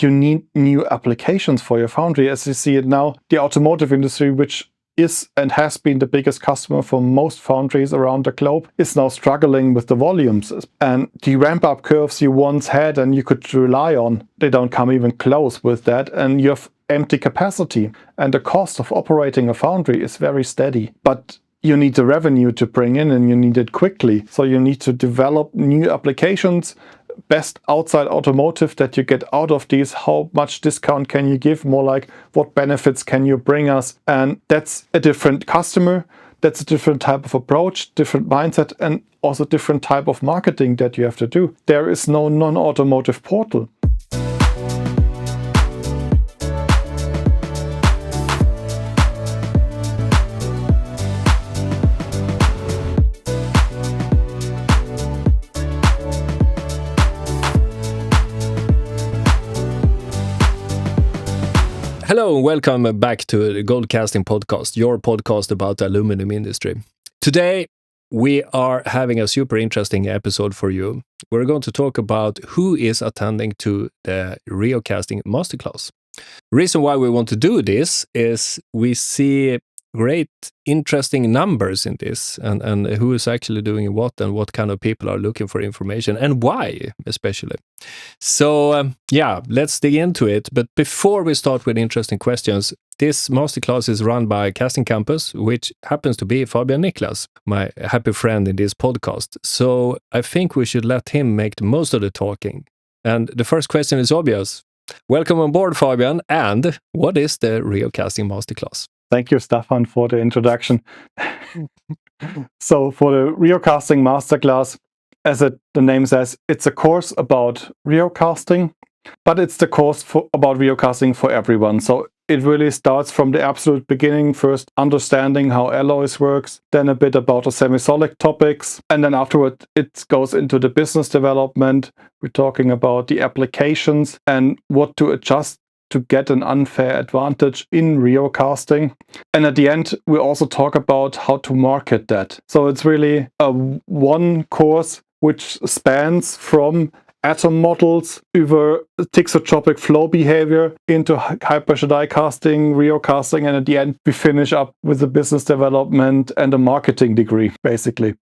you need new applications for your foundry. As you see it now, the automotive industry, which is and has been the biggest customer for most foundries around the globe, is now struggling with the volumes. And the ramp-up curves you once had and you could rely on, they don't come even close with that. And you have empty capacity. And the cost of operating a foundry is very steady. But you need the revenue to bring in, and you need it quickly. So you need to develop new applications, best outside automotive that you get out of these. How much discount can you give? More like, what benefits can you bring us? And that's a different customer. That's a different type of approach, different mindset, and also different type of marketing that you have to do. There is no non-automotive portal. Hello and welcome back to the Gold Casting Podcast, your podcast about the aluminum industry. Today, we are having a super interesting episode for you. We're going to talk about who is attending to the Rheocasting Masterclass. The reason why we want to do this is we see great, interesting numbers in this, and who is actually doing what and what kind of people are looking for information and why, especially. So, let's dig into it. But before we start with interesting questions, this masterclass is run by Casting-Campus, which happens to be Fabian Niklas, my happy friend in this podcast. So I think we should let him make the most of the talking. And the first question is obvious. Welcome on board, Fabian. And what is the Rheocasting Masterclass? Thank you, Staffan, for the introduction. So for the Rheocasting Masterclass, as the name says, it's a course about rheocasting, but it's the course about rheocasting for everyone. So it really starts from the absolute beginning, first understanding how alloys works, then a bit about the semi-solid topics, and then afterward it goes into the business development. We're talking about the applications and what to adjust to get an unfair advantage in rheocasting. And at the end, we also talk about how to market that. So it's really a one course which spans from atom models over thixotropic flow behavior into high-pressure die casting, rheocasting, and at the end, we finish up with the business development and a marketing degree, basically.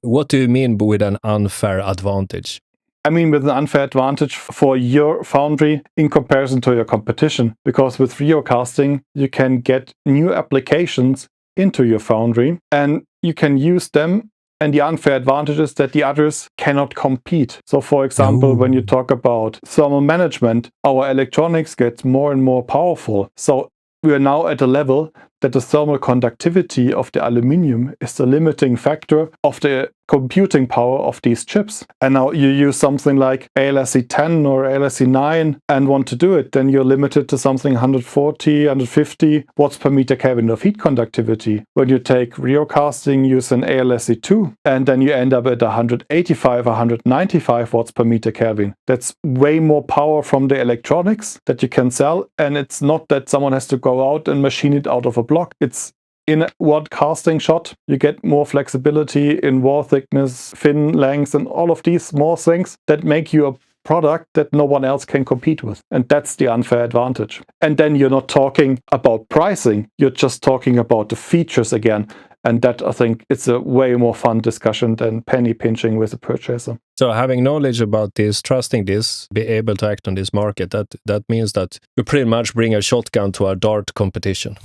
What do you mean with an unfair advantage? I mean with an unfair advantage for your foundry in comparison to your competition. Because with rheocasting, you can get new applications into your foundry and you can use them. And the unfair advantage is that the others cannot compete. So for example, when you talk about thermal management, our electronics get more and more powerful. So we are now at a level that the thermal conductivity of the aluminium is the limiting factor of the computing power of these chips. And now you use something like ALSC 10 or ALSC 9 and want to do it, then you're limited to something 140, 150 watts per meter Kelvin of heat conductivity. When you take rheocasting, use an ALSC 2, and then you end up at 185, 195 watts per meter Kelvin. That's way more power from the electronics that you can sell, and it's not that someone has to go out and machine it out of a block. It's in one casting shot. You get more flexibility in wall thickness, fin length, and all of these small things that make you a product that no one else can compete with. And that's the unfair advantage. And then you're not talking about pricing. You're just talking about the features again. And that, I think, it's a way more fun discussion than penny pinching with a purchaser. So having knowledge about this, trusting this, be able to act on this market, that means that you pretty much bring a shotgun to a dart competition.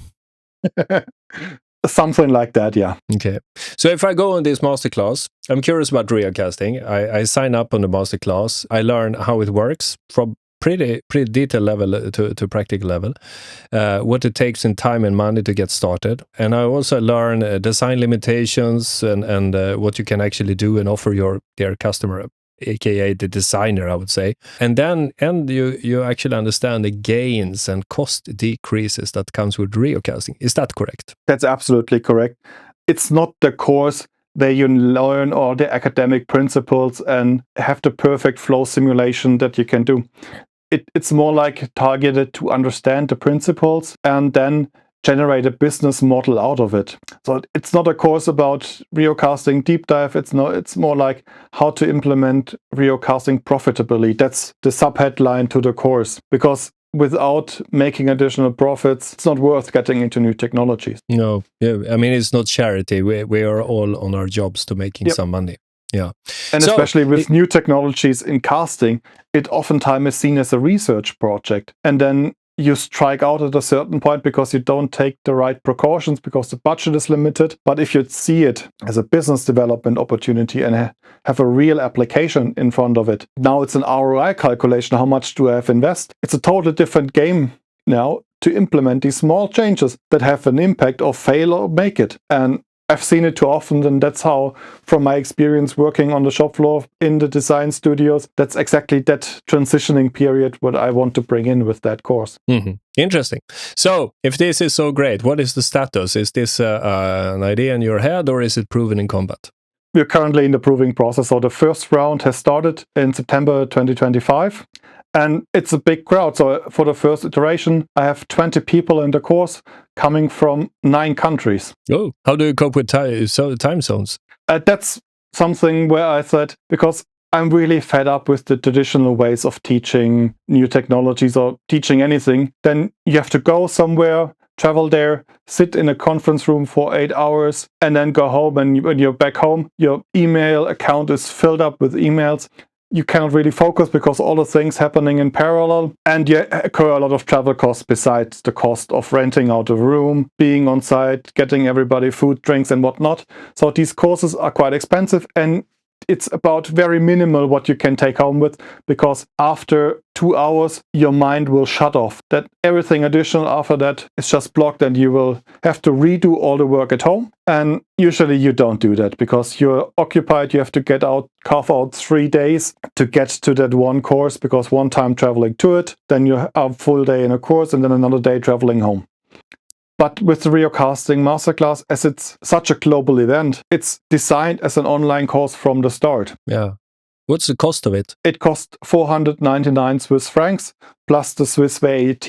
Something like that, yeah. Okay. So if I go on this masterclass, I'm curious about rheocasting. I sign up on the masterclass. I learn how it works from pretty detailed level to practical level, what it takes in time and money to get started. And I also learn design limitations and what you can actually do and offer their customer, aka the designer, I would say. And then you actually understand the gains and cost decreases that comes with rheocasting. Is that correct? That's absolutely correct. It's not the course where you learn all the academic principles and have the perfect flow simulation that you can do. It's more like targeted to understand the principles and then generate a business model out of it. So it's not a course about rheocasting deep dive. It's more like how to implement rheocasting profitably. That's the subheadline to the course, because without making additional profits, it's not worth getting into new technologies. No, yeah, I mean, it's not charity. We are all on our jobs to making some money. Yeah. And so, especially with new technologies in casting, it oftentimes is seen as a research project. And then you strike out at a certain point because you don't take the right precautions because the budget is limited. But if you see it as a business development opportunity and have a real application in front of it, now it's an ROI calculation. How much do I have to invest? It's a totally different game now to implement these small changes that have an impact or fail or make it. And I've seen it too often, and that's how, from my experience working on the shop floor in the design studios, that's exactly that transitioning period what I want to bring in with that course. Mm-hmm. Interesting. So, if this is so great, what is the status? Is this an idea in your head, or is it proven in combat? We're currently in the proving process. So the first round has started in September 2025. And it's a big crowd. So for the first iteration, I have 20 people in the course coming from 9 countries. Oh, how do you cope with time zones? That's something where I said, because I'm really fed up with the traditional ways of teaching new technologies or teaching anything, then you have to go somewhere, travel there, sit in a conference room for 8 hours, and then go home. And when you're back home, your email account is filled up with emails. You cannot really focus because all the things happening in parallel, and you incur a lot of travel costs besides the cost of renting out a room, being on site, getting everybody food, drinks and whatnot. So these courses are quite expensive, and it's about very minimal what you can take home with, because after 2 hours your mind will shut off. That everything additional after that is just blocked, and you will have to redo all the work at home. And usually you don't do that because you're occupied. You have to carve out 3 days to get to that one course, because one time traveling to it, then you have a full day in a course and then another day traveling home. But with the Rheocasting Masterclass, as it's such a global event, it's designed as an online course from the start. Yeah. What's the cost of it? It cost 499 Swiss francs plus the Swiss VAT.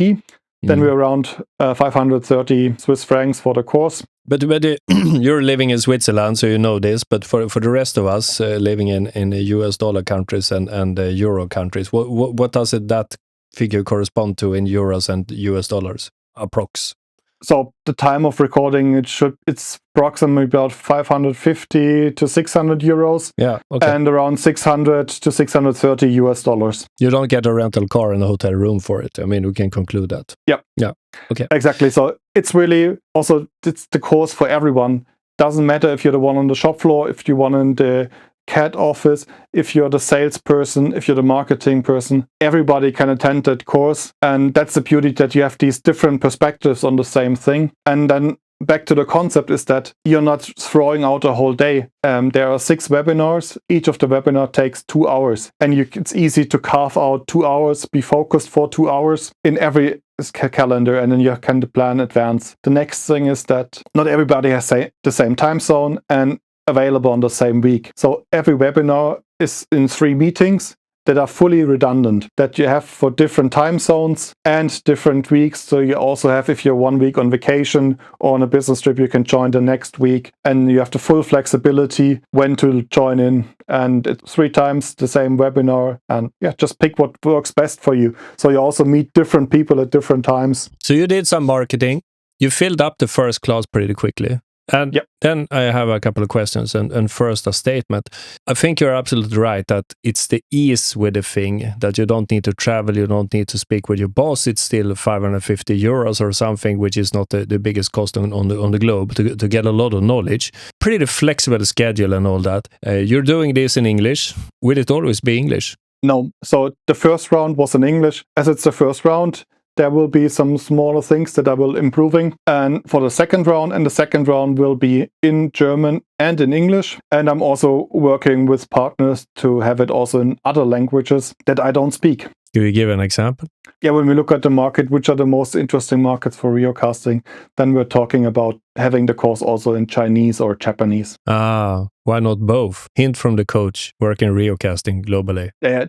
Then we're around 530 Swiss francs for the course. But you're living in Switzerland, so you know this. But for the rest of us living in the US dollar countries and euro countries, what does that figure correspond to in euros and US dollars, approx? So the time of recording, it's approximately about 550 to 600 euros. Yeah, okay. And around 600 to 630 US dollars. You don't get a rental car in a hotel room for it. I mean, we can conclude that. Yeah. Yeah. Okay. Exactly. So it's really also, it's the course for everyone. Doesn't matter if you're the one on the shop floor, if you're one in the CAD office, if you're the salesperson, if you're the marketing person, everybody can attend that course. And that's the beauty, that you have these different perspectives on the same thing. And then back to the concept is that you're not throwing out a whole day. There are 6 webinars. Each of the webinar takes 2 hours. And it's easy to carve out 2 hours, be focused for 2 hours in every calendar, and then you can plan advance. The next thing is that not everybody has the same time zone and available on the same week. So every webinar is in 3 meetings that are fully redundant, that you have for different time zones and different weeks. So you also have, if you're 1 week on vacation or on a business trip, you can join the next week, and you have the full flexibility when to join in. And it's 3 times the same webinar, and just pick what works best for you. So you also meet different people at different times. So you did some marketing. You filled up the first class pretty quickly. And then I have a couple of questions, and first a statement. I think you're absolutely right that it's the ease with the thing, that you don't need to travel, you don't need to speak with your boss. It's still 550 euros or something, which is not the biggest cost on the globe to get a lot of knowledge. Pretty flexible schedule and all that. You're doing this in English. Will it always be English? No. So the first round was in English. As it's the first round, there will be some smaller things that I will improving. And for the second round will be in German and in English. And I'm also working with partners to have it also in other languages that I don't speak. Do you give an example? Yeah, when we look at the market, which are the most interesting markets for rheocasting, then we're talking about having the course also in Chinese or Japanese. Why not both? Hint from the coach working rheocasting globally. Yeah,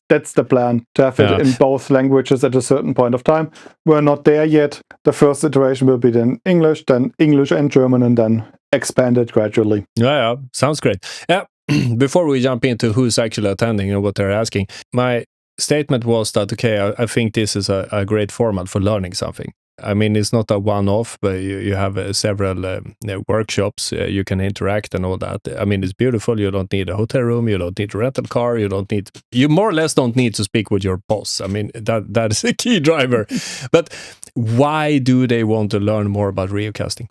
that's the plan, to have it in both languages at a certain point of time. We're not there yet. The first iteration will be then English and German, and then expanded gradually. Yeah, sounds great. Yeah. Before we jump into who's actually attending and what they're asking, my statement was that, okay, I think this is a great format for learning something. I mean, it's not a one-off, but you have several workshops, you can interact and all that. I mean, it's beautiful. You don't need a hotel room. You don't need a rental car. You more or less don't need to speak with your boss. I mean, that is a key driver. But why do they want to learn more about rheocasting?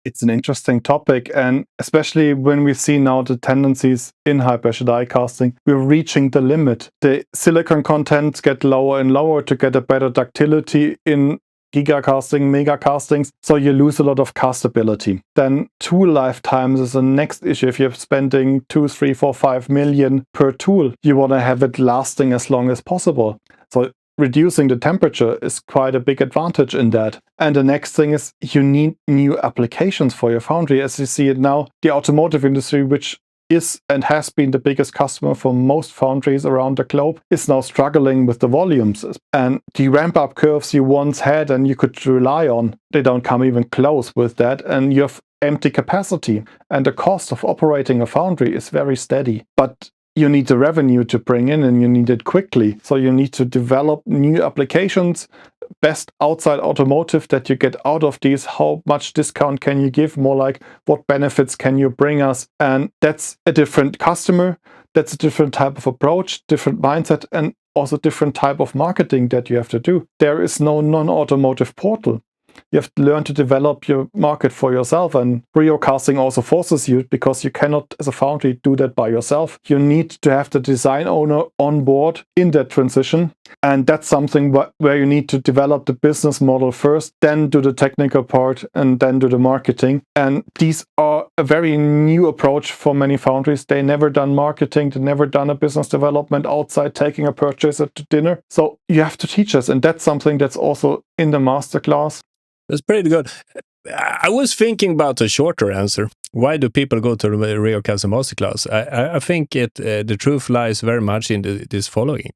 It's an interesting topic, and especially when we see now the tendencies in high-pressure die casting, we're reaching the limit. The silicon contents get lower and lower to get a better ductility in giga casting, megacastings, so you lose a lot of castability. Then tool lifetimes is the next issue. If you're spending 2, 3, 4, 5 million per tool, you want to have it lasting as long as possible. So reducing the temperature is quite a big advantage in that. And the next thing is you need new applications for your foundry. As you see it now, the automotive industry, which is and has been the biggest customer for most foundries around the globe, is now struggling with the volumes. And the ramp-up curves you once had and you could rely on, they don't come even close with that. And you have empty capacity. And the cost of operating a foundry is very steady. But you need the revenue to bring in, and you need it quickly. So you need to develop new applications, best outside automotive that you get out of these. How much discount can you give? More like, what benefits can you bring us? And that's a different customer. That's a different type of approach, different mindset, and also different type of marketing that you have to do. There is no non-automotive portal. You have to learn to develop your market for yourself, and rheocasting also forces you, because you cannot, as a foundry, do that by yourself. You need to have the design owner on board in that transition, and that's something where you need to develop the business model first, then do the technical part, and then do the marketing. And these are a very new approach for many foundries. They never done marketing, they never done a business development outside taking a purchaser to dinner. So you have to teach us, and that's something that's also in the masterclass. That's pretty good. I was thinking about a shorter answer. Why do people go to the Rheocasting Masterclass? I think the truth lies very much in this following.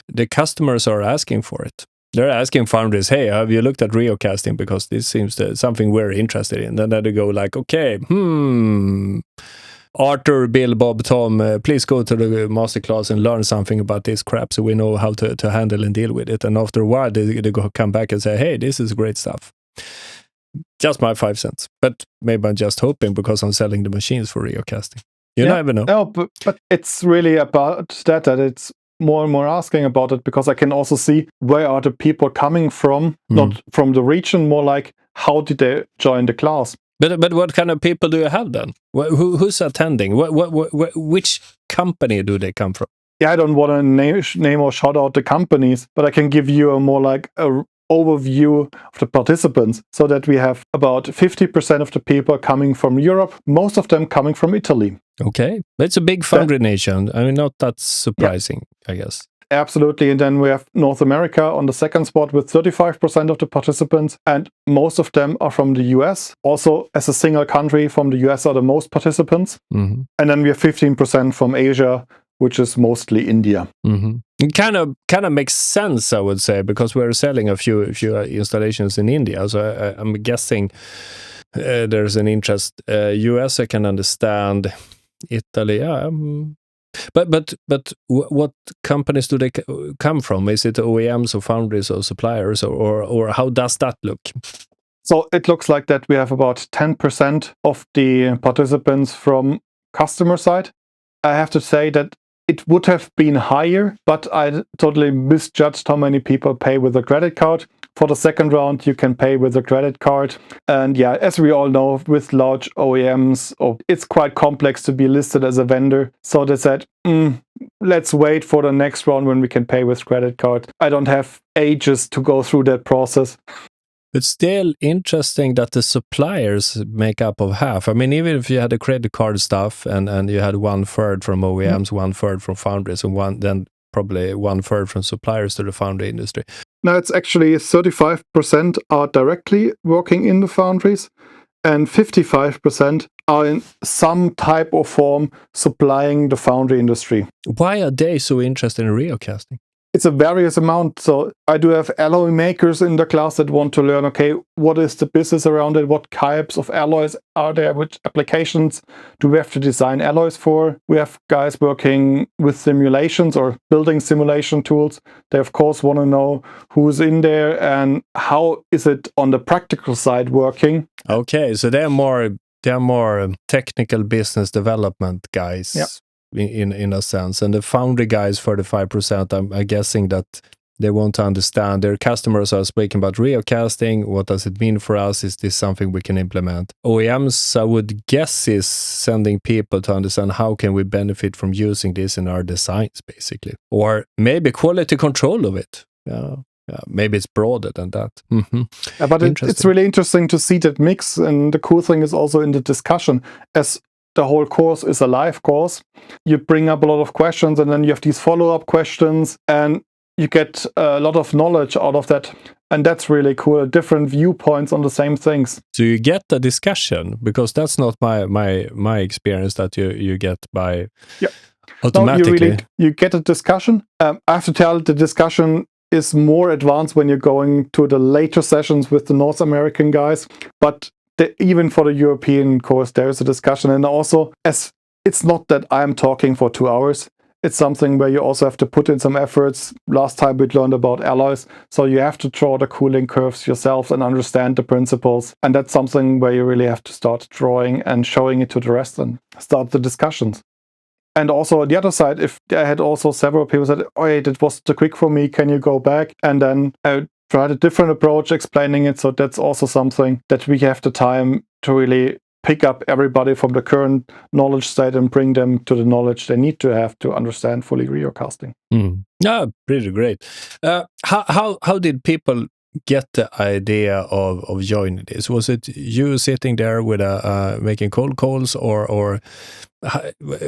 The customers are asking for it. They're asking foundries, hey, have you looked at rheocasting? Because this seems something we're interested in. Then they go like, okay, Arthur, Bill, Bob, Tom, please go to the masterclass and learn something about this crap so we know how to handle and deal with it. And after a while, they come back and say, hey, this is great stuff. Just my 5 cents. But maybe I'm just hoping because I'm selling the machines for rheocasting. You never know. No, but it's really about that it's more and more asking about it, because I can also see where are the people coming from, not from the region, more like how did they join the class. But what kind of people do you have then? Who's attending? Which company do they come from? Yeah, I don't want to name or shout out the companies, but I can give you a more like a overview of the participants, so that we have about 50% of the people coming from Europe, most of them coming from Italy. Okay, it's a big foundry nation. I mean, not that surprising, I guess. Absolutely. And then we have North America on the second spot with 35% of the participants, and most of them are from the US. Also, as a single country, from the US are the most participants. Mm-hmm. And then we have 15% from Asia, which is mostly India. Mm-hmm. It kind of makes sense, I would say, because we're selling a few installations in India. So I'm guessing there's an interest. US, I can understand. Italy, yeah. But what companies do they come from? Is it OEMs or foundries or suppliers, or how does that look? So it looks like that we have about 10% of the participants from customer side. I have to say that it would have been higher, but I totally misjudged how many people pay with a credit card. For the second round, you can pay with a credit card. And yeah, as we all know, with large OEMs, it's quite complex to be listed as a vendor. So they said, let's wait for the next round when we can pay with credit card. I don't have ages to go through that process. It's still interesting that the suppliers make up of half. I mean, even if you had the credit card stuff and you had 1/3 from OEMs, 1/3 from foundries, and then probably 1/3 from suppliers to the foundry industry. Now it's actually 35% are directly working in the foundries, and 55% are in some type or form supplying the foundry industry. Why are they so interested in rheocasting? It's a various amount. So I do have alloy makers in the class that want to learn, okay, what is the business around it? What types of alloys are there? Which applications do we have to design alloys for? We have guys working with simulations or building simulation tools. They, of course, want to know who's in there and how is it on the practical side working. Okay, so they're more technical business development guys. Yeah. In a sense, and the foundry guys, 35%, I'm guessing that they want to understand. Their customers are speaking about rheocasting. What does it mean for us? Is this something we can implement? OEMs, I would guess, is sending people to understand how can we benefit from using this in our designs, basically, or maybe quality control of it. Yeah, maybe it's broader than that. Mm-hmm. But it's really interesting to see that mix, and the cool thing is also in the discussion, as the whole course is a live course. You bring up a lot of questions, and then you have these follow-up questions, and you get a lot of knowledge out of that. And that's really cool. Different viewpoints on the same things. So you get the discussion, because that's not my experience that you get by automatically. No, you get a discussion. I have to tell, the discussion is more advanced when you're going to the later sessions with the North American guys. But even for the European course, there is a discussion. And also, as it's not that I'm talking for 2 hours, it's something where you also have to put in some efforts. Last time we learned about alloys, so you have to draw the cooling curves yourself and understand the principles. And that's something where you really have to start drawing and showing it to the rest and start the discussions. And also on the other side, if I had also several people said, oh, hey, that was too quick for me, can you go back? And then I tried a different approach explaining it. So that's also something that we have the time to really pick up everybody from the current knowledge state and bring them to the knowledge they need to have to understand fully rheocasting. Yeah, pretty great. How did people get the idea of joining this? Was it you sitting there with making cold calls, or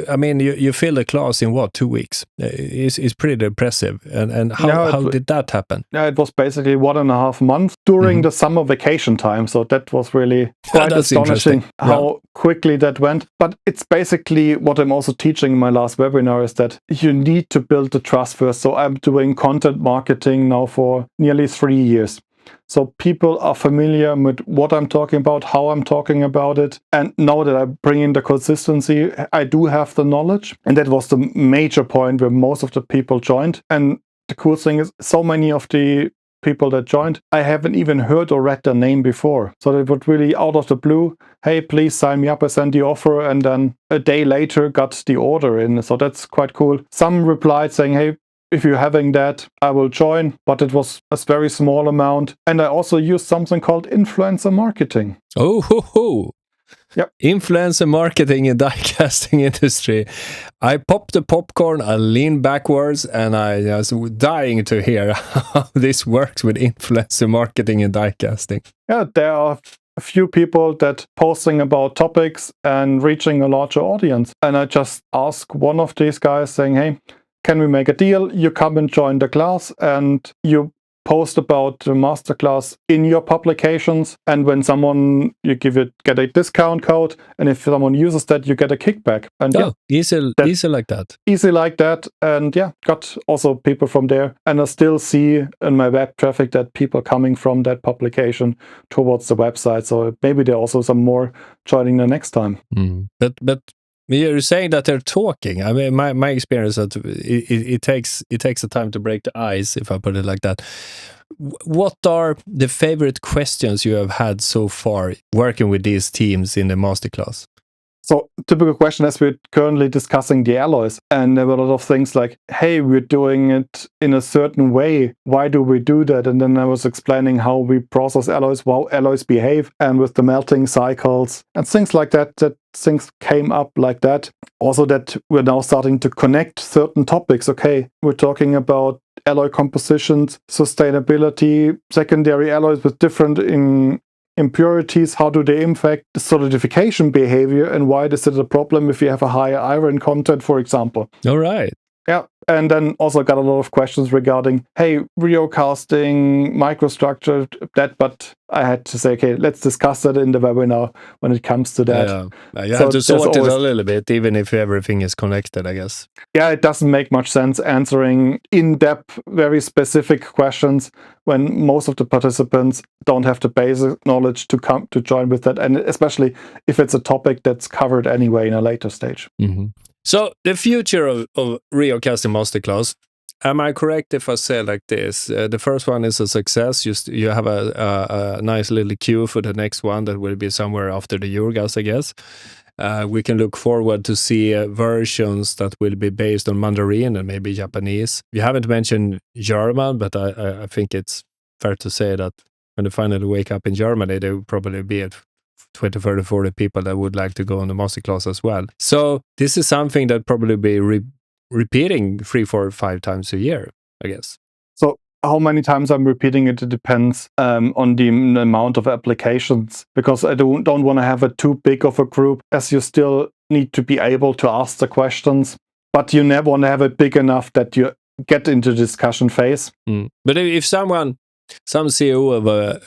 I mean, you filled a class in what, 2 weeks? It's pretty impressive. And how did that happen? Yeah, it was basically 1.5 months during the summer vacation time. So that was really quite astonishing how quickly that went. But it's basically what I'm also teaching in my last webinar is that you need to build the trust first. So I'm doing content marketing now for nearly 3 years. So people are familiar with what I'm talking about, how I'm talking about it. And now that I bring in the consistency, I do have the knowledge. And that was the major point where most of the people joined. And the cool thing is, so many of the people that joined, I haven't even heard or read their name before. So they would really, out of the blue, hey, please sign me up, I send the offer. And then a day later got the order in. So that's quite cool. Some replied saying, hey, if you're having that, I will join, but it was a very small amount. And I also used something called influencer marketing. Oh, ho, ho. Yep. Influencer marketing in die casting industry. I popped the popcorn, I leaned backwards, and I was dying to hear how this works with influencer marketing in die casting. Yeah, there are a few people that posting about topics and reaching a larger audience. And I just asked one of these guys saying, hey, can we make a deal? You come and join the class and you post about the masterclass in your publications. And when someone, you get a discount code. And if someone uses that, you get a kickback. And easy like that. Easy like that. And yeah, got also people from there. And I still see in my web traffic that people coming from that publication towards the website. So maybe there are also some more joining the next time. But you're saying that they're talking. I mean, my experience that it takes a time to break the ice, if I put it like that. What are the favorite questions you have had so far working with these teams in the masterclass? So typical question, as we're currently discussing the alloys, and there were a lot of things like, hey, we're doing it in a certain way. Why do we do that? And then I was explaining how we process alloys, how alloys behave, and with the melting cycles and things like that, that things came up like that. Also that we're now starting to connect certain topics. Okay, we're talking about alloy compositions, sustainability, secondary alloys with different impurities, how do they impact the solidification behavior, and why is it a problem if you have a higher iron content, for example? All right. Yeah, And then also got a lot of questions regarding, hey, rheocasting, microstructure, that, but I had to say, okay, let's discuss that in the webinar when it comes to that. You have to sort it a little bit, even if everything is connected, I guess. Yeah, it doesn't make much sense answering in-depth, very specific questions when most of the participants don't have the basic knowledge to come to join with that, and especially if it's a topic that's covered anyway in a later stage. Mm-hmm. So the future of Rheocasting Masterclass, am I correct if I say like this? The first one is a success. You have a nice little queue for the next one that will be somewhere after the Eurogast, I guess. We can look forward to see versions that will be based on Mandarin and maybe Japanese. You haven't mentioned German, but I think it's fair to say that when they finally wake up in Germany, there will probably be 20, 30, 40 people that would like to go on the masterclass as well. So this is something that probably be repeating 3, 4, 5 times a year, I guess. So how many times I'm repeating it depends on the amount of applications, because I don't want to have a too big of a group, as you still need to be able to ask the questions, but you never want to have it big enough that you get into discussion phase. But if some CEO of a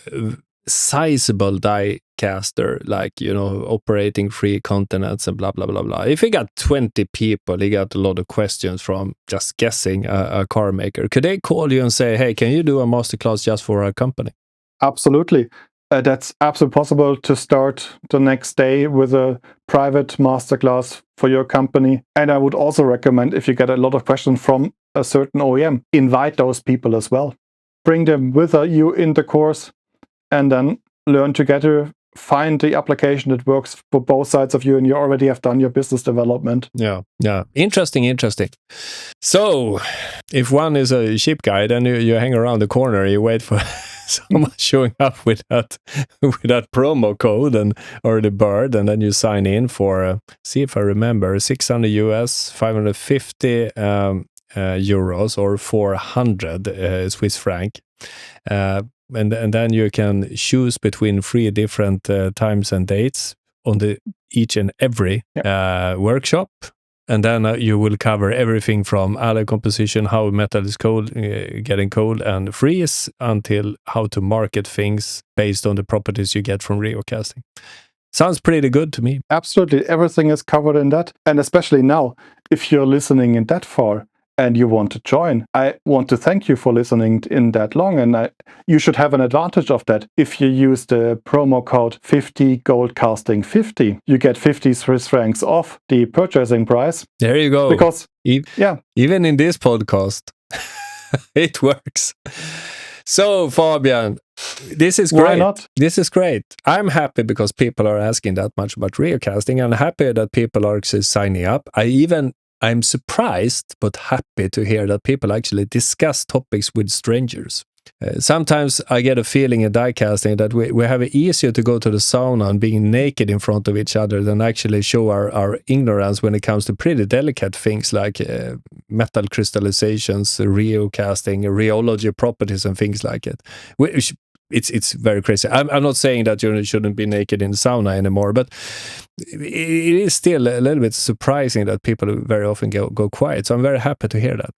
sizable die caster, like, operating 3 continents and blah, blah, blah, blah. If he got 20 people, he got a lot of questions from just guessing a car maker. Could they call you and say, hey, can you do a masterclass just for our company? Absolutely. That's absolutely possible to start the next day with a private masterclass for your company. And I would also recommend, if you get a lot of questions from a certain OEM, invite those people as well. Bring them with you in the course, and then learn together, find the application that works for both sides of you, and you already have done your business development. Yeah. Interesting. So, if one is a cheap guy, then you hang around the corner, you wait for someone showing up with that promo code or the bird, and then you sign in for, see if I remember, 600 US, 550 euros, or 400 Swiss franc. And then you can choose between 3 different times and dates on each and every workshop. And then you will cover everything from alloy composition, how metal is cold, getting cold and freeze, until how to market things based on the properties you get from rheocasting. Sounds pretty good to me. Absolutely. Everything is covered in that. And especially now, if you're listening in that far, and you want to join, I want to thank you for listening in that long, and you should have an advantage of that. If you use the promo code 50goldcasting50, you get 50 Swiss francs off the purchasing price. There you go. Because even in this podcast, it works. So Fabian, this is great. Why not? This is great. I'm happy because people are asking that much about rheocasting. I'm happy that people are actually signing up. I'm surprised but happy to hear that people actually discuss topics with strangers. Sometimes I get a feeling in die casting that we have it easier to go to the sauna and being naked in front of each other than actually show our ignorance when it comes to pretty delicate things like metal crystallizations, rheocasting, rheology properties and things like it. It's very crazy. I'm not saying that you shouldn't be naked in the sauna anymore, but it is still a little bit surprising that people very often go quiet. So I'm very happy to hear that.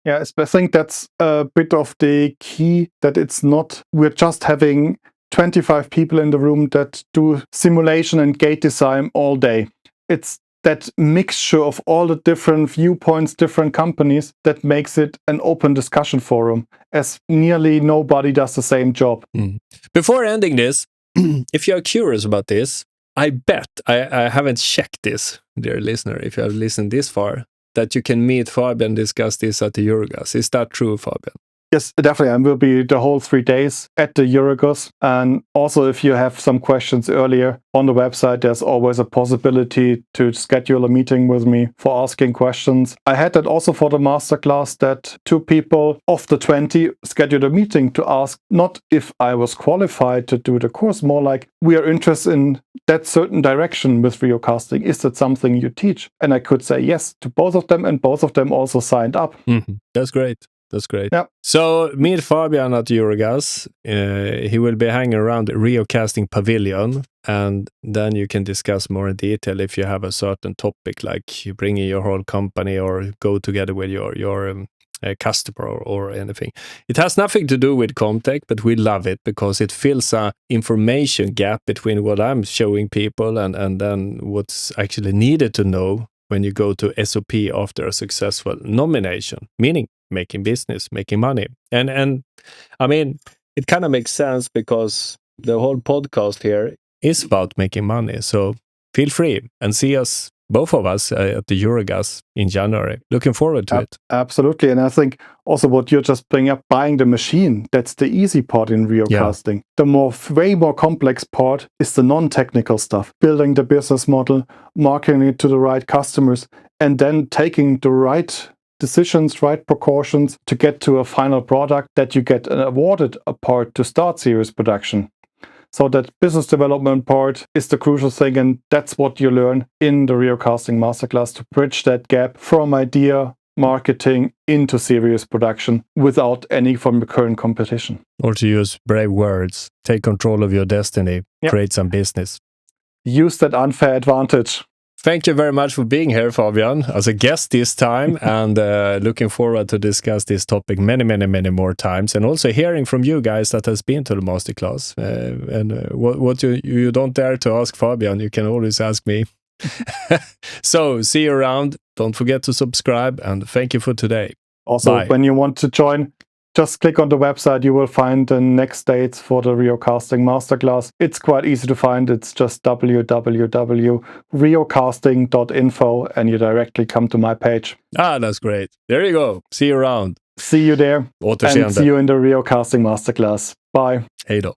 Yeah, I think that's a bit of the key, that it's not, we're just having 25 people in the room that do simulation and gate design all day. It's that mixture of all the different viewpoints, different companies, that makes it an open discussion forum, as nearly nobody does the same job. Before ending this, if you're curious about this, I bet, I haven't checked this, dear listener, if you have listened this far, that you can meet Fabian and discuss this at the Eurogast. Is that true, Fabian? Yes, definitely. I will be the whole 3 days at the Eurogast. And also, if you have some questions earlier on the website, there's always a possibility to schedule a meeting with me for asking questions. I had that also for the masterclass, that 2 people of the 20 scheduled a meeting to ask not if I was qualified to do the course, more like, we are interested in that certain direction with rheocasting. Is that something you teach? And I could say yes to both of them, and both of them also signed up. That's great. That's great. Yeah. So meet Fabian at Eurogas. He will be hanging around the Rheocasting Pavilion, and then you can discuss more in detail if you have a certain topic, like you bring in your whole company or go together with your customer or anything. It has nothing to do with Comtech, but we love it because it fills a information gap between what I'm showing people and then what's actually needed to know when you go to SOP after a successful nomination, meaning making business, making money. And I mean, it kind of makes sense because the whole podcast here is about making money. So feel free and see us, both of us, at the Eurogas in January. Looking forward to it. Absolutely. And I think also what you're just bringing up, buying the machine, that's the easy part in Rheocasting. The way more complex part is the non-technical stuff, building the business model, marketing it to the right customers, and then taking the right decisions, right precautions to get to a final product that you get awarded a part to start series production. So that business development part is the crucial thing, and that's what you learn in the Rheocasting Masterclass, to bridge that gap from idea, marketing into serious production without any from the current competition. Or to use brave words, take control of your destiny, create some business. Use that unfair advantage. Thank you very much for being here, Fabian, as a guest this time, and looking forward to discuss this topic many, many, many more times, and also hearing from you guys that has been to the masterclass. What you don't dare to ask Fabian, you can always ask me. So see you around. Don't forget to subscribe, and thank you for today. Also, Bye. when you want to join, just click on the website. You will find the next dates for the Rheocasting Masterclass. It's quite easy to find. It's just www.rheocasting.info, and you directly come to my page. Ah, that's great. There you go. See you around. See you there. And see you in the Rheocasting Masterclass. Bye. Hej då.